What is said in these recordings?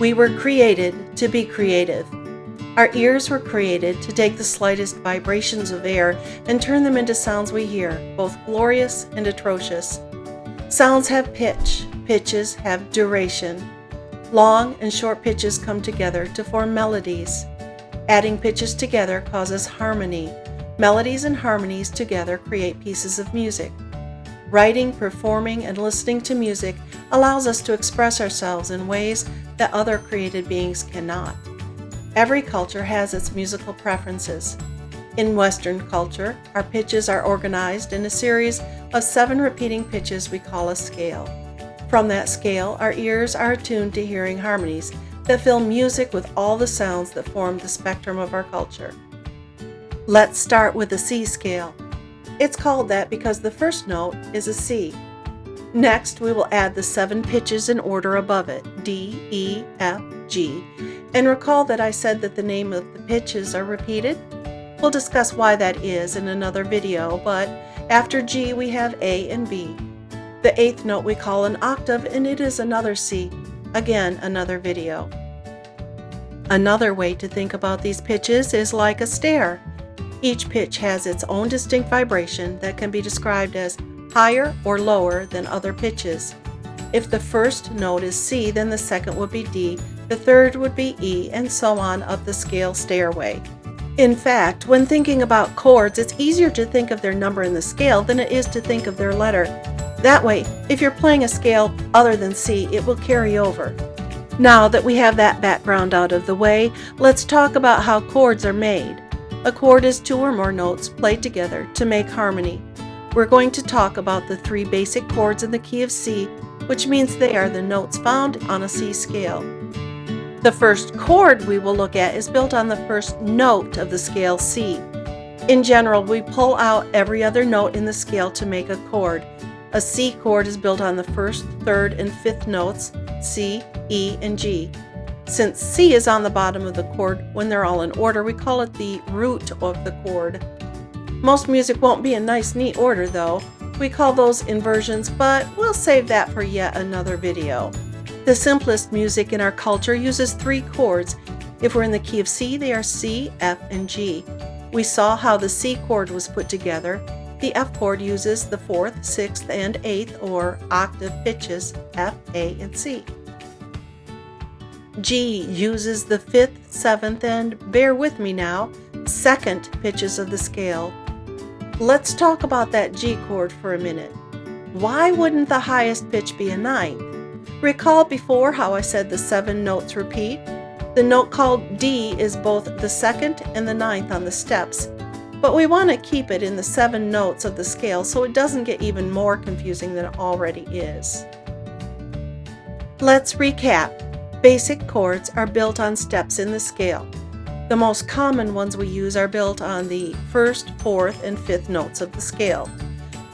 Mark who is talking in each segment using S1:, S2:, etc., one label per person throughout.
S1: We were created to be creative. Our ears were created to take the slightest vibrations of air and turn them into sounds we hear, both glorious and atrocious. Sounds have pitch, pitches have duration. Long and short pitches come together to form melodies. Adding pitches together causes harmony. Melodies and harmonies together create pieces of music. Writing, performing, and listening to music allows us to express ourselves in ways that other created beings cannot. Every culture has its musical preferences. In Western culture, our pitches are organized in a series of 7 repeating pitches we call a scale. From that scale, our ears are attuned to hearing harmonies that fill music with all the sounds that form the spectrum of our culture. Let's start with the C scale. It's called that because the first note is a C. Next, we will add the 7 pitches in order above it, D, E, F, G. And recall that I said that the name of the pitches are repeated? We'll discuss why that is in another video, but after G we have A and B. The 8th note we call an octave, and it is another C. Again, another video. Another way to think about these pitches is like a stair. Each pitch has its own distinct vibration that can be described as higher or lower than other pitches. If the first note is C, then the second would be D, the third would be E, and so on up the scale stairway. In fact, when thinking about chords, it's easier to think of their number in the scale than it is to think of their letter. That way, if you're playing a scale other than C, it will carry over. Now that we have that background out of the way, let's talk about how chords are made. A chord is 2 or more notes played together to make harmony. We're going to talk about the 3 basic chords in the key of C, which means they are the notes found on a C scale. The first chord we will look at is built on the first note of the scale C. In general, we pull out every other note in the scale to make a chord. A C chord is built on the 1st, 3rd, and 5th notes, C, E, and G. Since C is on the bottom of the chord when they're all in order, we call it the root of the chord. Most music won't be in nice, neat order though. We call those inversions, but we'll save that for yet another video. The simplest music in our culture uses 3 chords. If we're in the key of C, they are C, F, and G. We saw how the C chord was put together. The F chord uses the 4th, 6th, and 8th or octave pitches, F, A, and C. G uses the 5th, 7th, and, bear with me now, 2nd pitches of the scale. Let's talk about that G chord for a minute. Why wouldn't the highest pitch be a 9th? Recall before how I said the 7 notes repeat? The note called D is both the 2nd and the 9th on the steps, but we want to keep it in the 7 notes of the scale so it doesn't get even more confusing than it already is. Let's recap. Basic chords are built on steps in the scale. The most common ones we use are built on the 1st, 4th, and 5th notes of the scale.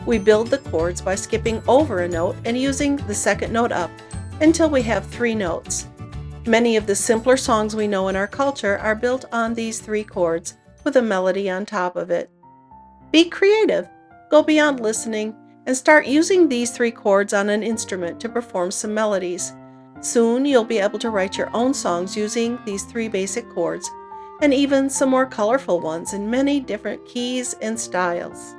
S1: We build the chords by skipping over a note and using the 2nd note up until we have 3 notes. Many of the simpler songs we know in our culture are built on these 3 chords with a melody on top of it. Be creative. Go beyond listening and start using these 3 chords on an instrument to perform some melodies. Soon you'll be able to write your own songs using these 3 basic chords, and even some more colorful ones in many different keys and styles.